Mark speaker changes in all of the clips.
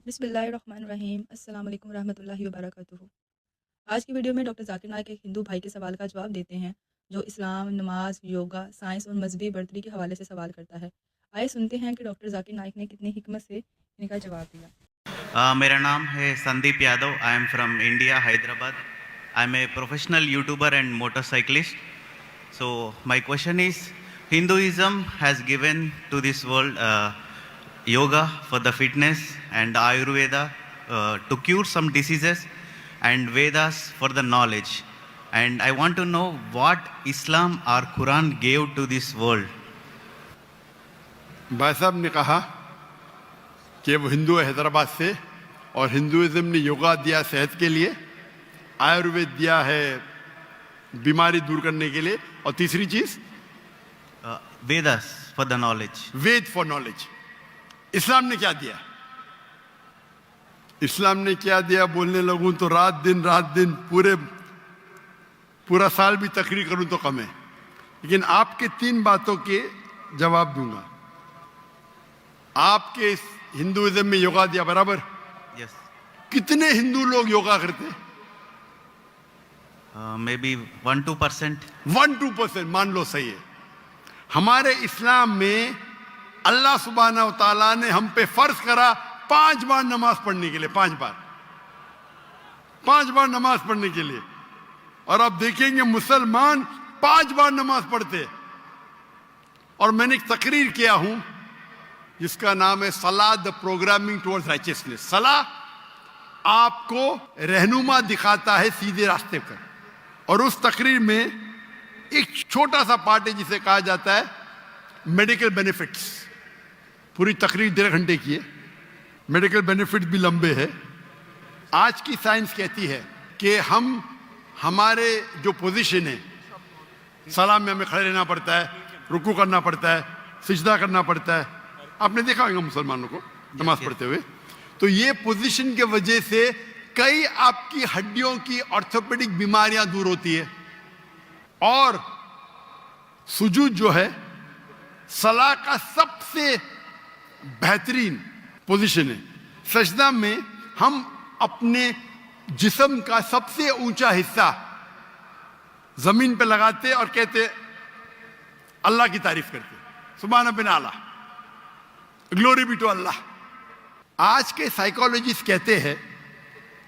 Speaker 1: बिस्मिल्लाहिर्रहमानिर्रहीम। अस्सलाम वालेकुम रहमतुल्लाहि व बरकातुहू। आज की वीडियो में डॉक्टर जाकिर नाइक एक हिंदू भाई के सवाल का जवाब देते हैं जो इस्लाम, नमाज, योगा, साइंस और मजहबी बर्तरी के हवाले से सवाल करता है। आइए सुनते हैं कि डॉक्टर जाकिर नाइक ने कितनी हिकमत से इनका जवाब दिया।
Speaker 2: मेरा नाम है Sandeep Yadav. I am from India, Hyderabad. I am a professional YouTuber and motorcyclist. So my question is, Hinduism has given to this world yoga for the fitness and Ayurveda to cure some diseases and Vedas for the knowledge. And I want to know what Islam or Quran gave to this world.
Speaker 3: भाई साहब ने कहा कि वो हिंदू है हैदराबाद से और Hinduism ने योगा दिया सेहत के लिए, आयुर्वेद दिया है बीमारी दूर करने के लिए, और तीसरी चीज
Speaker 2: Vedas for the knowledge.
Speaker 3: Veda for knowledge. इस्लाम ने क्या दिया? इस्लाम ने क्या दिया बोलने लगूं तो रात दिन पूरा साल भी तकरीर करूं तो कम है, लेकिन आपके 3 बातों के जवाब दूंगा। आपके हिंदुइज्म में योगा दिया बराबर।
Speaker 2: Yes.
Speaker 3: कितने हिंदू लोग योगा करते?
Speaker 2: Maybe 1-2%.
Speaker 3: 1-2% मान लो सही है। हमारे इस्लाम में अल्लाह सुब्हाना व तआला ने हम पे फर्ज करा 5 बार नमाज पढ़ने के लिए, 5 बार नमाज पढ़ने के लिए। और आप देखेंगे मुसलमान 5 बार नमाज पढ़ते। और मैंने एक तकरीर किया हूं जिसका नाम है सलाह द प्रोग्रामिंग टुवर्ड्स राइचियसनेस। सलाह आपको रहनुमा दिखाता है सीधे रास्ते पर। और उस तकरीर में एक छोटा सा पार्ट है जिसे कहा जाता है मेडिकल बेनिफिट्स। पूरी तकरीर 1.5 घंटे की है। मेडिकल बेनिफिट्स भी लंबे हैं। आज की साइंस कहती है कि हमारे जो पोजीशन है, सलाम में हमें खड़े रहना पड़ता है, रुकू करना पड़ता है, सिजदा करना पड़ता है। आपने देखा होगा मुसलमानों को नमाज पढ़ते हुए। तो ये पोजीशन के वजह से कई आपकी हड्डियों की ऑर्थोपेडिक बीमारियां दूर होती है। और सुजूद जो है सलाह का सबसे बेहतरीन पोजीशन है। सजदा में हम अपने जिस्म का सबसे ऊंचा हिस्सा जमीन पे लगाते और कहते अल्लाह की तारीफ करते, सुभान बिन आला, ग्लोरी बी टू अल्लाह। आज के साइकोलॉजिस्ट कहते हैं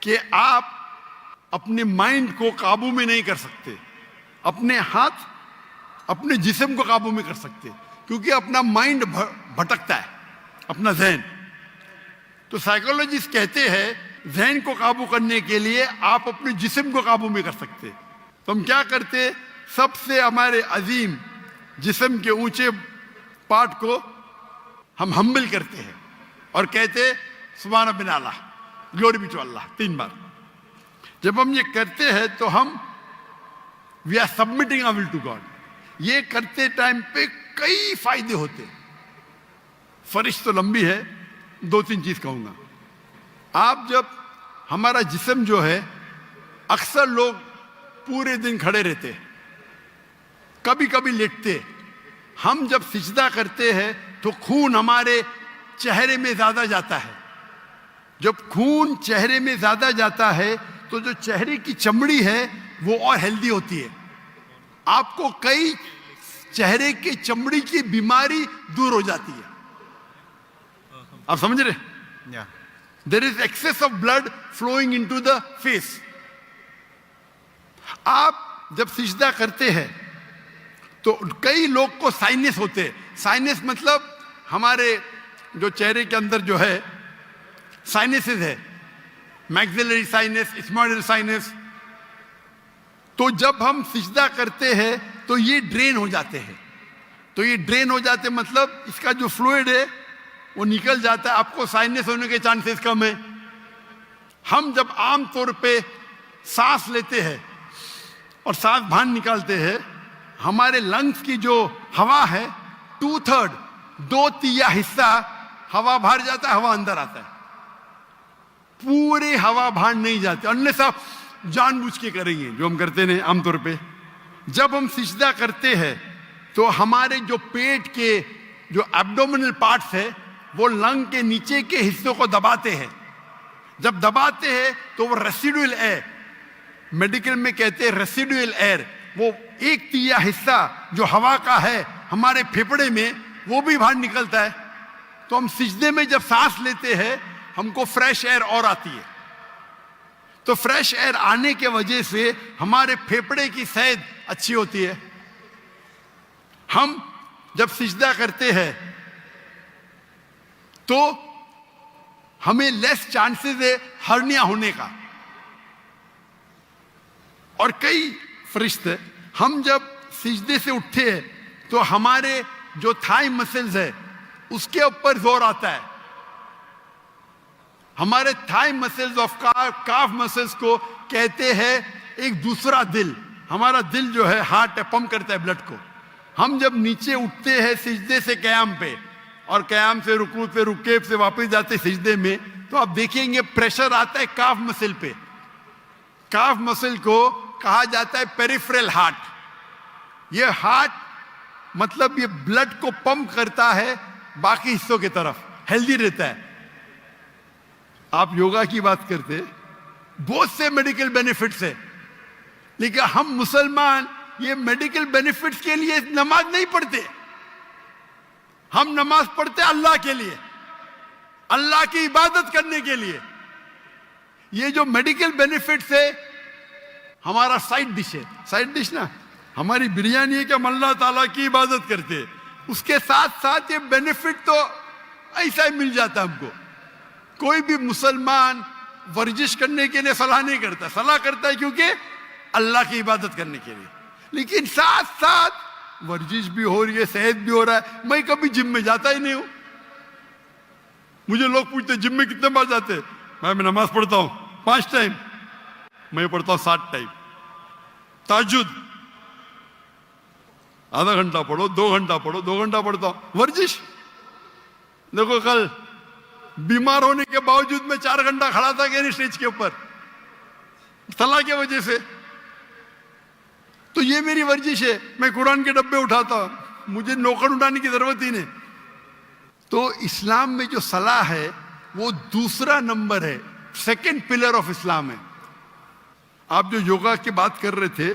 Speaker 3: कि आप अपने माइंड को काबू में नहीं कर सकते, अपने हाथ अपने जिस्म को काबू में कर सकते, क्योंकि अपना माइंड भटकता है, अपना जहन। तो साइकोलॉजिस्ट कहते हैं जहन को काबू करने के लिए आप अपने जिस्म को काबू में कर सकते। तो हम क्या करते, सबसे हमारे अजीम जिस्म के ऊंचे पार्ट को हम हम्बल करते हैं और कहते सुभान बिन आला, ग्लोरी बी टू अल्लाह 3 बार। जब हम ये करते हैं तो हम we are submitting our will to God. ये करते टाइम पे कई फायदे होते। फरिश तो लंबी है, 2-3 चीज कहूंगा। आप जब हमारा जिस्म जो है, अक्सर लोग पूरे दिन खड़े रहते, कभी कभी लेटते। हम जब सिजदा करते हैं तो खून हमारे चेहरे में ज्यादा जाता है। जब खून चेहरे में ज्यादा जाता है तो जो चेहरे की चमड़ी है वो और हेल्दी होती है। आपको कई चेहरे की चमड़ी की बीमारी दूर हो जाती है। आप समझ रहे?
Speaker 2: Yeah.
Speaker 3: There is excess of blood flowing into the face. आप जब सिजदा करते हैं तो कई लोग को साइनस होते हैं। साइनस मतलब हमारे जो चेहरे के अंदर जो है साइनसेस है, मैक्सिलरी साइनस, स्मॉइडल साइनस। तो जब हम सिजदा करते हैं तो ये ड्रेन हो जाते हैं। तो ये ड्रेन हो जाते मतलब इसका जो फ्लूइड है वो निकल जाता है, आपको साइनस होने के चांसेस कम है। हम जब आम तौर पे सांस लेते हैं और सांस बाहर निकालते हैं, हमारे लंग्स की जो हवा है 2/3 2/3 हिस्सा हवा बाहर जाता है, हवा अंदर आता है। पूरी हवा बाहर नहीं जाती, अनलेस आप जानबूझ के करेंगे, जो हम करते हैं आमतौर पे। जब हम सिजदा करते हैं तो हमारे जो पेट के जो एब्डोमिनल पार्ट्स है वो लंग के नीचे के हिस्सों को दबाते हैं जब दबाते हैं तो वो रेसिडुअल एयर, मेडिकल में कहते हैं रेसिडुअल एयर, वो 1/3 हिस्सा जो हवा का है हमारे फेफड़े में वो भी बाहर निकलता है। तो हम सिजदे में जब सांस लेते हैं हमको फ्रेश एयर और आती है। तो फ्रेश एयर आने के वजह से हमारे फेफड़े की सेहत अच्छी होती है। हम जब सिजदा करते हैं तो हमें लेस चांसेस है हर्निया होने का। और कई फरिश्ते, हम जब सिजदे से उठते हैं तो हमारे जो थाई मसल्स है उसके ऊपर जोर आता है। हमारे thigh muscles of calf muscles को कहते हैं एक दूसरा दिल। हमारा दिल जो है हार्ट पंप करता है ब्लड को। हम जब नीचे उठते हैं सिजदे से कयाम पे और कयाम से रुकू पे रुके से वापस जाते सिजदे में, तो आप देखेंगे प्रेशर आता है काफ मसल पे। काफ मसल को कहा जाता है पेरिफेरल हार्ट। ये हार्ट मतलब ये ब्लड को पंप करता है बाकी हिस्सों की तरफ, हेल्दी रहता है। आप योगा की बात करते, बहुत से मेडिकल बेनिफिट्स है, लेकिन हम मुसलमान ये मेडिकल बेनिफिट्स के लिए नमाज नहीं पढ़ते। हम नमाज पढ़ते अल्लाह के लिए, अल्लाह की इबादत करने के लिए। ये जो मेडिकल बेनिफिट्स है हमारा साइड डिश है। साइड डिश ना हमारी बिरयानी है कि हम अल्लाह ताला की इबादत करते हैं, उसके साथ साथ ये बेनिफिट तो ऐसा ही मिल जाता हमको। कोई भी मुसलमान वर्जिश करने के लिए सलाह नहीं करता, सलाह करता है क्योंकि अल्लाह की इबादत करने के लिए। लेकिन साथ साथ वर्जिश भी हो रही है, सेहत भी हो रहा है। मैं कभी जिम में जाता ही नहीं हूं। मुझे लोग पूछते जिम में कितने बार जाते हैं? मैं नमाज पढ़ता हूं 5 टाइम, मैं पढ़ता हूं 7 टाइम। ताजुद आधा घंटा पढ़ो, 2 घंटा पढ़ो, 2 घंटा पढ़ता हूं। वर्जिश देखो, कल बीमार होने के बावजूद मैं 4 घंटा खड़ा था कि नहीं स्टेज के ऊपर, सलाह की वजह से। तो ये मेरी वर्जिश है। मैं कुरान के डब्बे उठाता हूं, मुझे नौकर उठाने की जरूरत ही नहीं। तो इस्लाम में जो सलाह है वो दूसरा नंबर है, सेकंड पिलर ऑफ इस्लाम है। आप जो योगा की बात कर रहे थे,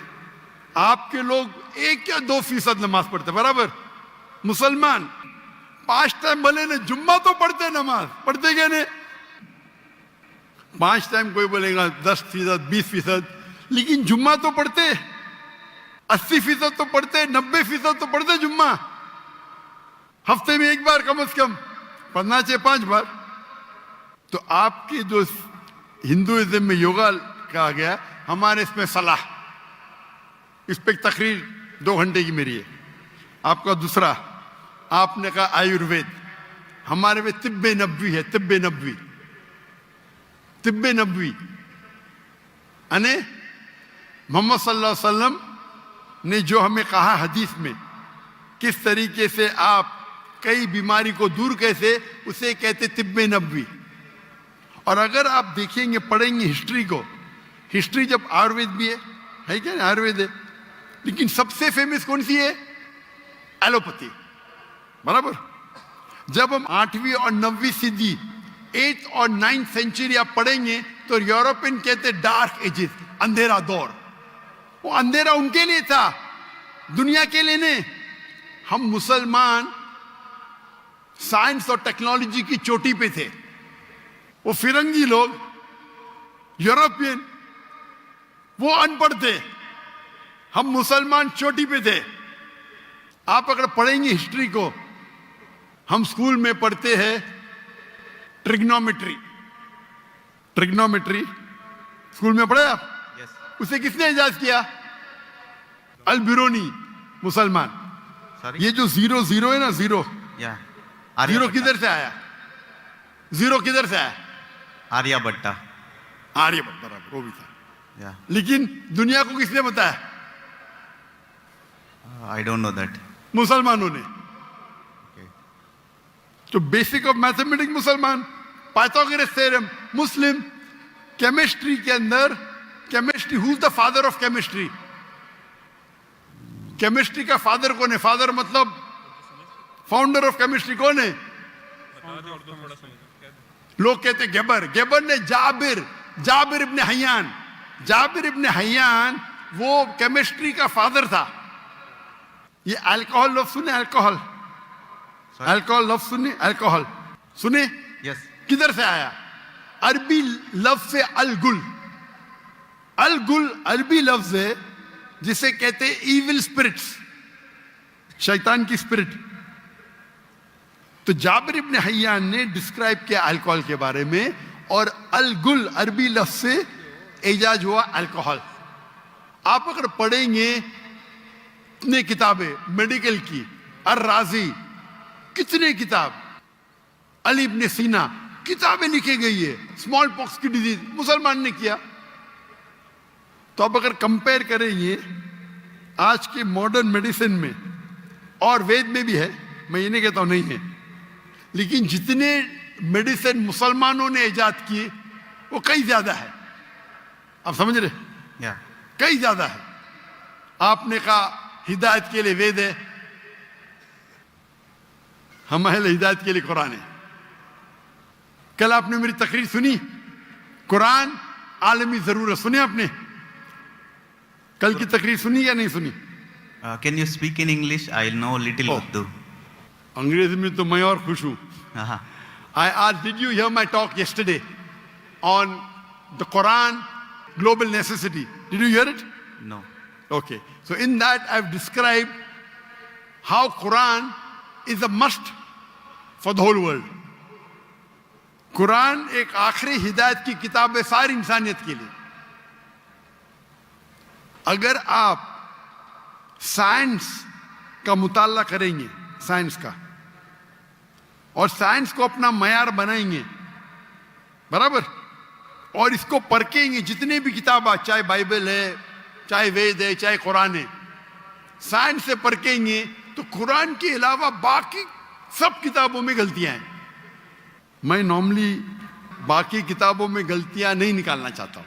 Speaker 3: आपके लोग 1 या 2% नमाज पढ़ते, बराबर। मुसलमान 5 टाइम भले ने जुम्मा तो पढ़ते, नमाज पढ़ते क्या नहीं? 5 टाइम कोई बोलेगा 10%, 20%, लेकिन जुम्मा तो पढ़ते, 80% तो पढ़ते, 90% तो पढ़ते जुम्मा। हफ्ते में 1 बार कम से कम पढ़ना चाहिए, 5 बार। तो आपके जो हिंदुइज्म में योगा कहा गया, हमारे इसमें सलाह, इस पे तकरीर 2 घंटे की मेरी है। आपका दूसरा, आपने कहा आयुर्वेद, हमारे में तिब्बे नबवी है। तिब्बे नबवी, तिब्बे नबवी यानी मोहम्मद सल्लल्लाहु अलैहि वसल्लम ने जो हमें कहा हदीस में, किस तरीके से आप कई बीमारी को दूर कैसे, उसे कहते तिब्बे नबवी। और अगर आप देखेंगे, पढ़ेंगे हिस्ट्री को, हिस्ट्री जब आयुर्वेद भी है क्या ना, आयुर्वेद है, लेकिन सबसे फेमस कौन सी है? एलोपैथी, बराबर। जब हम 8वीं और 9वीं सदी, 8th और 9th सेंचुरी आप पढ़ेंगे तो यूरोपियन कहते डार्क एजेस, अंधेरा दौर। वो अंधेरा उनके लिए था, दुनिया के लिए नहीं। हम मुसलमान साइंस और टेक्नोलॉजी की चोटी पे थे, वो फिरंगी लोग, यूरोपियन, वो अनपढ़ थे, हम मुसलमान चोटी पे थे। आप अगर पढ़ेंगे हिस्ट्री को, हम स्कूल में पढ़ते हैं ट्रिग्नोमेट्री। ट्रिग्नोमेट्री स्कूल में पढ़े आप?
Speaker 2: Yes.
Speaker 3: उसे किसने इजाद किया? अल बिरूनी, मुसलमान।
Speaker 2: Sorry?
Speaker 3: ये जो 0 है ना, 0
Speaker 2: Yeah.
Speaker 3: जीरो किधर से आया? 0 किधर से आया?
Speaker 2: आर्यभट्टा।
Speaker 3: आर्यभट्ट, बराबर, वो भी था।
Speaker 2: Yeah.
Speaker 3: लेकिन दुनिया को किसने बताया?
Speaker 2: I don't know that.
Speaker 3: मुसलमानों ने।
Speaker 2: Okay.
Speaker 3: तो बेसिक ऑफ मैथमेटिक्स मुसलमान, पाइथागोरस थ्योरम मुस्लिम। केमिस्ट्री के अंदर, chemistry, who is the father of chemistry? Chemistry का फादर कौन है? फादर मतलब फाउंडर ऑफ केमिस्ट्री कौन है? लोग कहते गेबर, गेबर ने जाबिर इब्ने हय्यान वो केमिस्ट्री का फादर था। ये अल्कोहल लफ्ज सुने, अल्कोहल लफ्ज सुने, अल्कोहल सुने,
Speaker 2: Yes.
Speaker 3: किधर से आया? अरबी लफ्ज से अलगुल अरबी लफ्ज है जिसे कहते हैं इविल स्पिरिट्स, शैतान की स्पिरिट। तो जाबिर इब्ने हय्यान ने डिस्क्राइब किया अल्कोहल के बारे में, और अलगुल अरबी लफ्ज से इजाज हुआ अल्कोहल। आप अगर पढ़ेंगे कितने किताबें मेडिकल की, अर-राजी, कितने किताब, अली इब्ने सीना, किताबें लिखी गई है स्मॉल पॉक्स की डिजीज मुसलमान ने किया। तो अब अगर कंपेयर करेंगे आज के मॉडर्न मेडिसिन में, और वेद में भी है, मैं ये नहीं कहता हूं नहीं है, लेकिन जितने मेडिसिन मुसलमानों ने इजाद किए वो कई ज्यादा है। आप समझ रहे?
Speaker 2: Yeah.
Speaker 3: कई ज्यादा है। आपने कहा हिदायत के लिए वेद है, हमारे हिदायत के लिए कुरान है। कल आपने मेरी तकरीर सुनी, कुरान आलमी जरूरत, सुने आपने? कल की तकरीर सुनी या नहीं सुनी?
Speaker 2: Can you speak in English? I know little
Speaker 3: Oh.
Speaker 2: Urdu.
Speaker 3: अंग्रेजी में तो मैं और खुश हूं।
Speaker 2: Uh-huh.
Speaker 3: I asked, did you hear my talk yesterday on the Quran, global necessity? Did you hear it?
Speaker 2: No.
Speaker 3: Okay. So in that I've described how Quran is a must for the whole world. Quran एक आखिरी हिदायत की किताब है सारी इंसानियत के लिए। अगर आप साइंस का मुताला करेंगे, साइंस का, और साइंस को अपना मयार बनाएंगे, बराबर, और इसको परखेंगे, जितने भी किताब आज, चाहे बाइबल है, चाहे वेद है, चाहे कुरान है, साइंस से परखेंगे तो कुरान के अलावा बाकी सब किताबों में गलतियां हैं। मैं नॉर्मली बाकी किताबों में गलतियां नहीं निकालना चाहता हूं,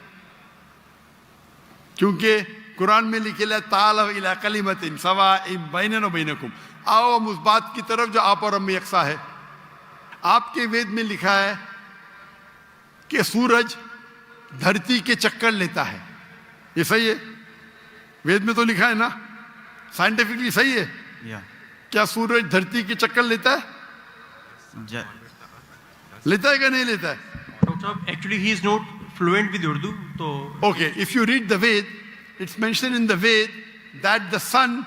Speaker 3: क्योंकि कुरान में लिखे है तालव इला कलिमतिन सवाइम बैनना व बैनकुम, आओ हम उस बात की तरफ जो आप और हम में यकसा है। आपके वेद में लिखा है कि सूरज धरती के चक्कर लेता है, ये सही है? वेद में तो लिखा है ना, साइंटिफिकली सही है?
Speaker 2: Yeah.
Speaker 3: क्या सूरज धरती के चक्कर लेता है?
Speaker 2: Ja-
Speaker 3: लेता है क्या नहीं लेता है?
Speaker 4: Dr. Saab, actually he is not fluent with Urdu, so
Speaker 3: Okay, if you read the Ved, it's mentioned in the Ved that the sun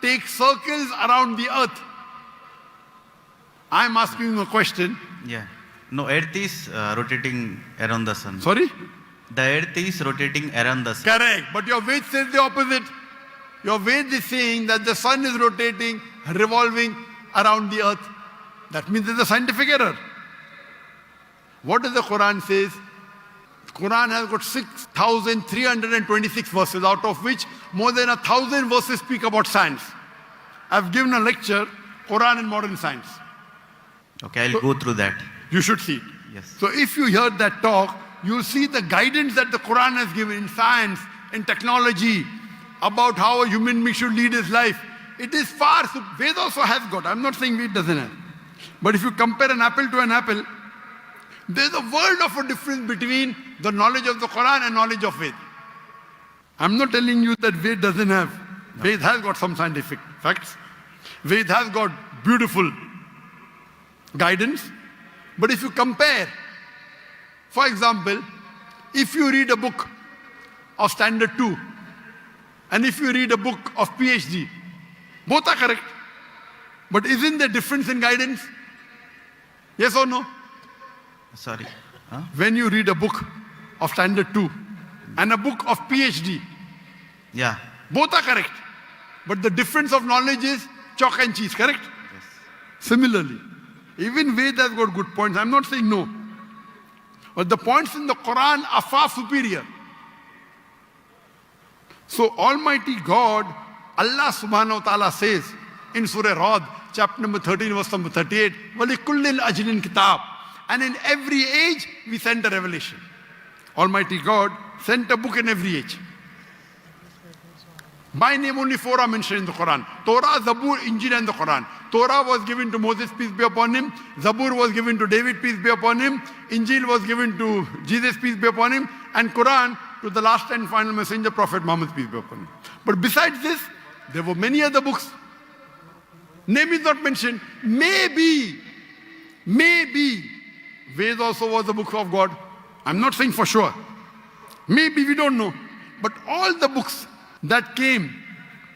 Speaker 3: takes circles around the earth. I'm asking you a question.
Speaker 2: Yeah. No, Earth is rotating around the sun.
Speaker 3: Sorry?
Speaker 2: The Earth is rotating around the sun.
Speaker 3: Correct. But your Ved says the opposite. Your Ved is saying that the sun is rotating, revolving around the earth. That means there's a scientific error. What does the Quran says? The Quran has got 6,326 verses, out of which more than 1,000 verses speak about science. I've given a lecture, Quran and Modern Science.
Speaker 2: Okay, I'll go through that.
Speaker 3: You should see it.
Speaker 2: Yes.
Speaker 3: So if you hear that talk, you see the guidance that the Quran has given in science, in technology, about how a human being should lead his life. It is far, so Ved also has got, I'm not saying Ved doesn't have. But if you compare an apple to an apple, there's a world of a difference between the knowledge of the Quran and knowledge of Ved. I'm not telling you that Ved doesn't have. No. Ved has got some scientific facts. Ved has got beautiful guidance. But if you compare, for example, if you read a book of Standard 2 and if you read a book of PhD, both are correct. But isn't there difference in guidance? Yes or no?
Speaker 2: Sorry. Huh?
Speaker 3: When you read a book of Standard 2 and a book of PhD,
Speaker 2: Yeah.
Speaker 3: both are correct. But the difference of knowledge is chalk and cheese, correct?
Speaker 2: Yes.
Speaker 3: Similarly, even Ved has got good points. I'm not saying no. But the points in the Quran are far superior. So Almighty God, Allah subhanahu wa ta'ala says in Surah Ra'd, chapter number 13, verse number 38, وَلِكُلِّ الْأَجْلٍ kitab. And in every age, we sent a revelation. Almighty God sent a book in every age. By name only 4 are mentioned in the Quran. Torah, Zabur, Injil and the Quran. Torah was given to Moses, peace be upon him. Zabur was given to David, peace be upon him. Injil was given to Jesus, peace be upon him. And Quran to the last and final messenger, Prophet Muhammad, peace be upon him. But besides this, there were many other books. Name is not mentioned. Maybe, Ved also was a book of God. I'm not saying for sure. Maybe, we don't know. But all the books that came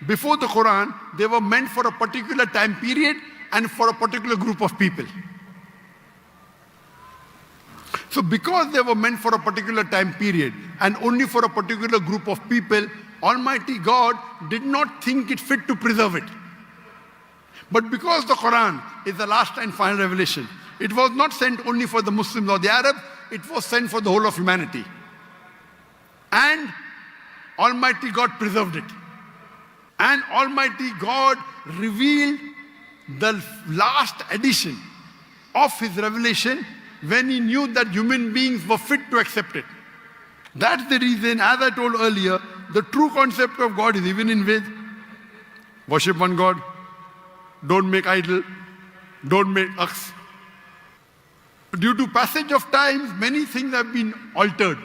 Speaker 3: before the Quran, they were meant for a particular time period and for a particular group of people. So because they were meant for a particular time period and only for a particular group of people, Almighty God did not think it fit to preserve it. But because the Quran is the last and final revelation, it was not sent only for the Muslims or the Arabs, it was sent for the whole of humanity. And Almighty God preserved it. And Almighty God revealed the last edition of His revelation when He knew that human beings were fit to accept it. That's the reason, as I told earlier, the true concept of God is even in Ved. Worship one God. Don't make idol. Don't make ox. Due to passage of time, many things have been altered,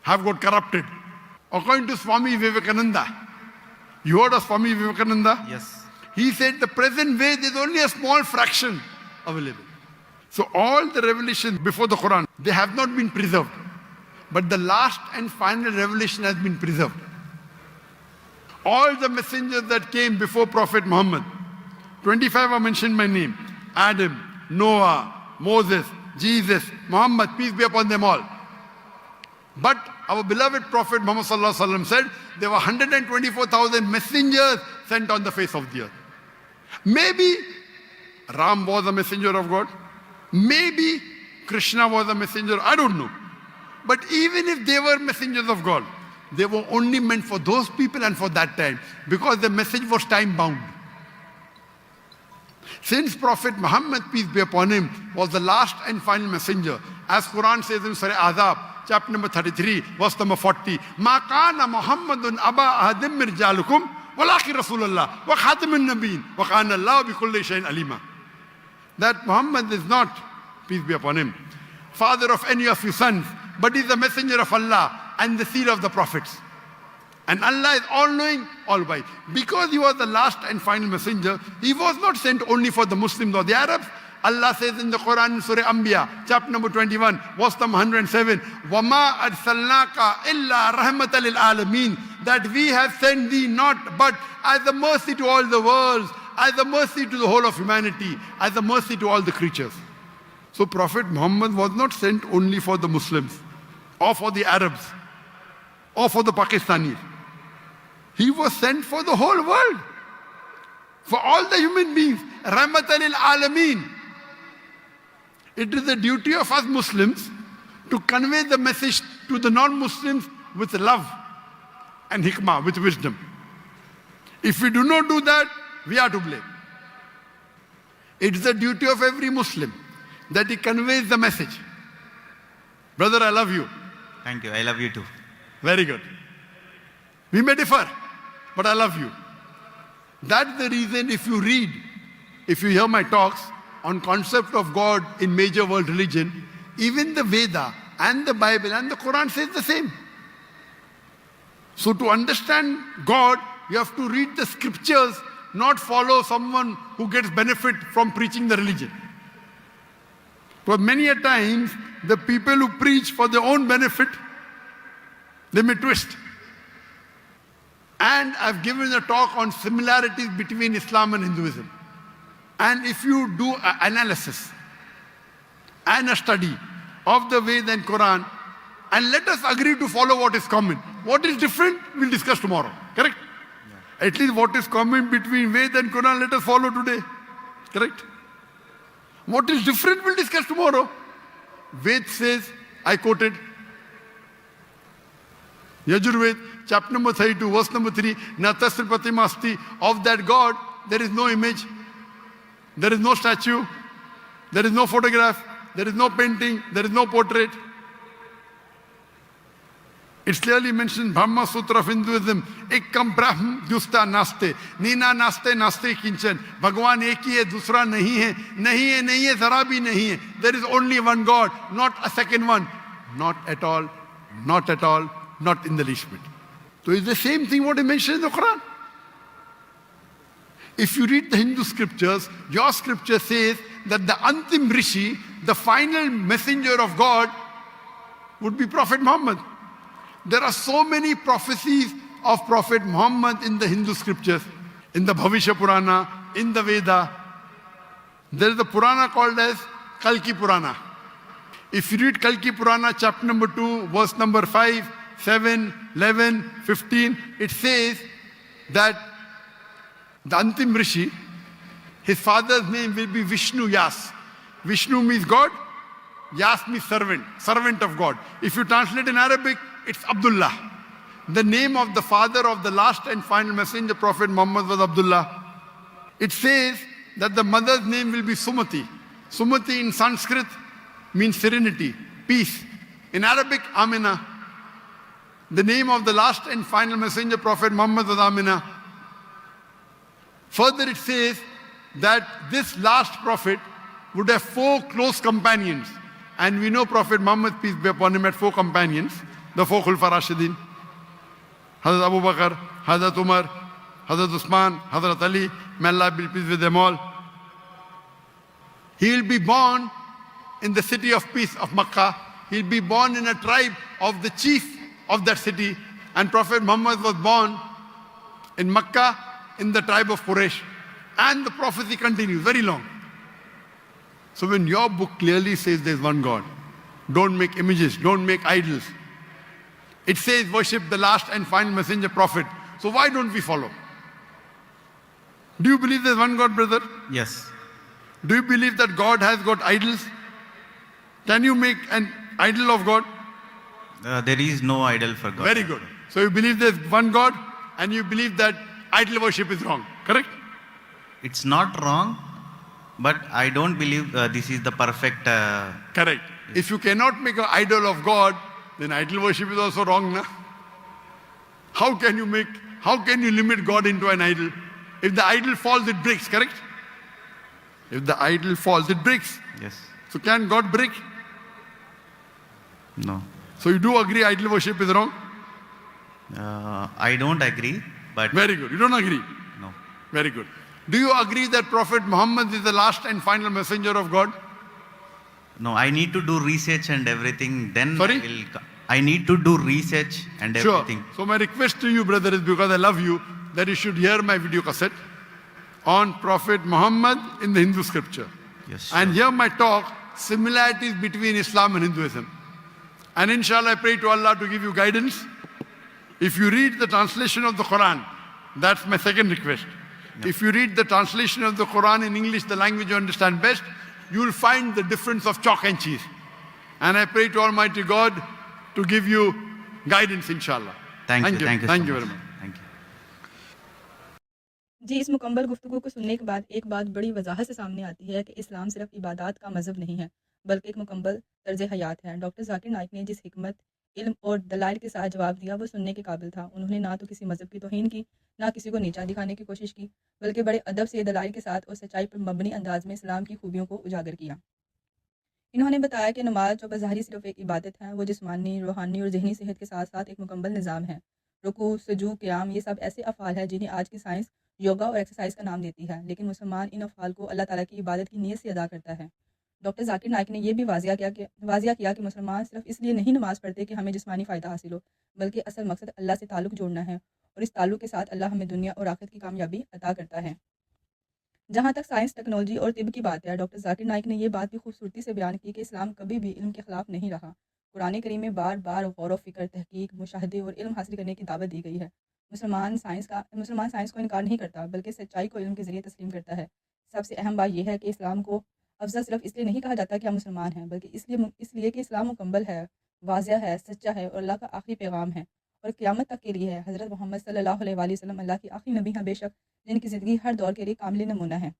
Speaker 3: have got corrupted. According to Swami Vivekananda, you heard of Swami Vivekananda?
Speaker 2: Yes.
Speaker 3: He said the present way there's only a small fraction available. So all the revelations before the Quran, they have not been preserved. But the last and final revelation has been preserved. All the messengers that came before Prophet Muhammad, 25 are mentioned by name. Adam, Noah, Moses, Jesus, Muhammad, peace be upon them all. But our beloved Prophet Muhammad sallallahu alaihi wasallam said there were 124,000 messengers sent on the face of the earth. Maybe Ram was a messenger of God. Maybe Krishna was a messenger. I don't know. But even if they were messengers of God, they were only meant for those people and for that time, because the message was time bound. Since Prophet Muhammad, peace be upon him, was the last and final messenger, as Quran says in Surah Azab, chapter number 33, verse number 40, Ma kana Muhammadun aba ahadim min rijalukum walakin Rasulullah wa khatamun nabiyyin wa kana Allah bi kulli shay'in alima. That Muhammad is not, peace be upon him, father of any of your sons, but is the messenger of Allah and the seal of the prophets. And Allah is all-knowing, all-wise. Because he was the last and final messenger, he was not sent only for the Muslims or the Arabs. Allah says in the Quran, in Surah Anbiya, chapter number 21, verse number 107, وَمَا أَرْسَلْنَاكَ إِلَّا رَحْمَةً لِلْعَالَمِينَ. That we have sent thee not but as a mercy to all the worlds, as a mercy to the whole of humanity, as a mercy to all the creatures. So Prophet Muhammad was not sent only for the Muslims, or for the Arabs, or for the Pakistanis. He was sent for the whole world, for all the human beings. Rahmatan lil Alameen. It is the duty of us Muslims to convey the message to the non-Muslims with love and hikmah, with wisdom. If we do not do that, we are to blame. It is the duty of every Muslim that he conveys the message. Brother, I love you.
Speaker 2: Thank you. I love you too.
Speaker 3: Very good. We may differ, but I love you. That's the reason if you read, if you hear my talks on concept of God in major world religion, even the Veda and the Bible and the Quran says the same. So to understand God, you have to read the scriptures, not follow someone who gets benefit from preaching the religion. Because many a times, the people who preach for their own benefit, they may twist. And I've given a talk on similarities between Islam and Hinduism. And if you do an analysis and a study of the Veda and Quran, and let us agree to follow what is common. What is different, we'll discuss tomorrow. Correct? Yeah. At least what is common between Veda and Quran, let us follow today. Correct? What is different, we'll discuss tomorrow. Ved says, I quoted, Yajurved, chapter number 32, verse number 3, Natasri Pratimasti, of that God, there is no image, there is no statue, there is no photograph, there is no painting, there is no portrait. It's clearly mentioned Brahma Sutra of Hinduism. Ekam Brahm Dusta Naste. Nina Naste Naste Kinchan. Bhagwan ek hi hai, dusra nahi hai. Nahi hai, nahi hai, zara bhi nahi hai. There is only one God, not a second one. Not at all, not at all, not in the least bit. So it's the same thing what he mentioned in the Quran. If you read the Hindu scriptures, your scripture says that the Antim Rishi, the final messenger of God, would be Prophet Muhammad. There are so many prophecies of Prophet Muhammad in the Hindu scriptures, in the Bhavishya Purana, in the Veda. There is a Purana called as Kalki Purana. If you read Kalki Purana, chapter number 2, verse number 5, 7, 11, 15, it says that the Antim Rishi, his father's name will be Vishnu Yas. Vishnu means God, Yas means servant, servant of God. If you translate in Arabic, it's Abdullah. The name of the father of the last and final messenger, Prophet Muhammad, was Abdullah. It says that the mother's name will be Sumati. Sumati in Sanskrit means serenity, peace. In Arabic, Amina. The name of the last and final messenger, Prophet Muhammad, was Amina. Further, it says that this last prophet would have 4 close companions. And we know Prophet Muhammad, peace be upon him, had 4 companions. The 4 Khulfa Rashidin. Hazrat Abu Bakr, Hazrat Umar, Hazrat Usman, Hazrat Ali, may Allah be pleased with them all. He will be born in the city of peace of Makkah. He will be born in a tribe of the chief of that city. And Prophet Muhammad was born in Makkah in the tribe of Quraysh. And the prophecy continues, very long. So when your book clearly says there is one God, don't make images, don't make idols. It says worship the last and final messenger prophet. So why don't we follow? Do you believe there is one God, brother?
Speaker 2: Yes.
Speaker 3: Do you believe that God has got idols? Can you make an idol of God?
Speaker 2: There is no idol for God.
Speaker 3: Very good. So you believe there is one God and you believe that idol worship is wrong, correct?
Speaker 2: It's not wrong, but I don't believe this is the perfect.
Speaker 3: Correct. If you cannot make an idol of God, then idol worship is also wrong, na? How can you limit God into an idol? If the idol falls, it breaks, correct? If the idol falls, it breaks.
Speaker 2: Yes.
Speaker 3: So can God break?
Speaker 2: No.
Speaker 3: So you do agree idol worship is wrong?
Speaker 2: I don't agree, but
Speaker 3: Very good. You don't agree?
Speaker 2: no.
Speaker 3: Very good. Do you agree that Prophet Muhammad is the last and final messenger of God?
Speaker 2: No, I need to do research and everything. Then
Speaker 3: Sorry?
Speaker 2: I need to do research and
Speaker 3: Sure.
Speaker 2: everything.
Speaker 3: So my request to you, brother, is because I love you, that you should hear my video cassette on Prophet Muhammad in the Hindu scripture.
Speaker 2: Yes.
Speaker 3: And hear my talk, similarities between Islam and Hinduism. And inshallah, I pray to Allah to give you guidance. If you read the translation of the Quran, that's my second request. If you read the translation of the Quran in English, the language you understand best, you will find the difference of chalk and cheese. And I pray to Almighty God to give you guidance, inshallah.
Speaker 2: Thank you. Thank you.
Speaker 3: Thank
Speaker 2: so
Speaker 3: you
Speaker 2: much.
Speaker 3: very much.
Speaker 2: Thank you.
Speaker 1: जी, इस मुकम्मल गुफ्तगू को सुनने के बाद एक बात बड़ी वजाहत से सामने आती है कि इस्लाम सिर्फ इबादत का मज़हब नहीं है, बल्कि एक मुकम्मल तर्ज हयात है। डॉक्टर जाकिर नाइक ने जिस हिकमत, इल्म और दलाइल के साथ जवाब दिया, वो सुनने के काबिल था। उन्होंने ना तो किसी मज़हब की तौहीन की, ना किसी को नीचा दिखाने की कोशिश की, बल्कि बड़े अदब से दलाइल के साथ और सच्चाई पर मबनी अंदाज में इस्लाम की खूबियों को उजागर किया। इन्होंने बताया कि नमाज जो बज़ाहिर सिर्फ एक इबादत है, वो जिस्मानी, रूहानी और ज़हनी सेहत के साथ साथ एक मुकम्मल निज़ाम है। रुकू, सुजूद, क़याम, ये सब ऐसे अफ़ाल हैं जिन्हें आज की साइंस योगा और एक्सरसाइज का नाम देती है, लेकिन मुसलमान इन अफ़ाल को अल्लाह ताला की इबादत की नीयत से अदा करता है। डॉक्टर जाकिर नाइक ने यह भी वाज़िया किया कि मुसलमान सिर्फ इसलिए नहीं नमाज़ पढ़ते कि हमें जिस्मानी फ़ायदा हासिल हो, बल्कि असल मकसद अल्लाह से ताल्लुक़ जोड़ना है, और इस ताल्लुक़ के साथ अल्लाह हमें दुनिया और आखिरत की कामयाबी अता करता है। जहाँ तक साइंस, टेक्नोलॉजी और तिब की बात है, डॉक्टर जाकिर नाइक ने यह बात भी खूबसूरती से बयान की कि इस्लाम कभी भी इल्म के ख़िलाफ़ नहीं रहा। कुरान करीम में बार बार गौर व फ़िक्र, तहकीक, मुशाहदे और इल्म हासिल करने की दावत दी गई है। मुसलमान साइंस को इनकार नहीं करता, बल्कि सच्चाई को इल्म के ज़रिए तस्लीम करता है। सबसे अहम बात यह है कि इस्लाम को अफजल सिर्फ इसलिए नहीं कहा जाता कि हम मुसलमान हैं, बल्कि इसलिए कि इस्लाम मुकम्मल है, वाज़िया है, सच्चा है और अल्लाह का आखिरी पैगाम है और क़यामत तक के लिए है। हज़रत मोहम्मद सल्लल्लाहु अलैहि वसल्लम अल्लाह के आखिरी नबी हैं, बेशक जिनकी ज़िंदगी हर दौर के लिए कामिल नमूना है।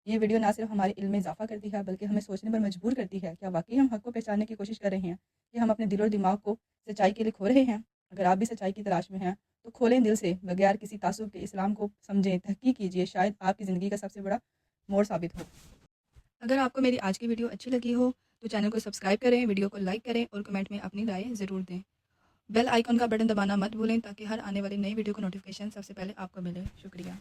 Speaker 1: ये वीडियो ना सिर्फ हमारे इल्म में इजाफा करती है, बल्कि हमें सोचने पर मजबूर करती है, क्या वाकई हम हक़ को पहचानने की कोशिश कर रहे हैं कि हम अपने दिल और दिमाग को सच्चाई के लिए खो रहे हैं। अगर आप भी सच्चाई की तलाश में हैं तो खोलें दिल से, बगैर किसी तासुब के इस्लाम को समझें, तहकीक कीजिए, शायद आपकी ज़िंदगी का सबसे बड़ा मोड़ साबित हो। अगर आपको मेरी आज की वीडियो अच्छी लगी हो तो चैनल को सब्सक्राइब करें, वीडियो को लाइक करें और कमेंट में अपनी राय ज़रूर दें। बेल आइकन का बटन दबाना मत भूलें ताकि हर आने वाली नई वीडियो को नोटिफिकेशन सबसे पहले आपको मिले। शुक्रिया।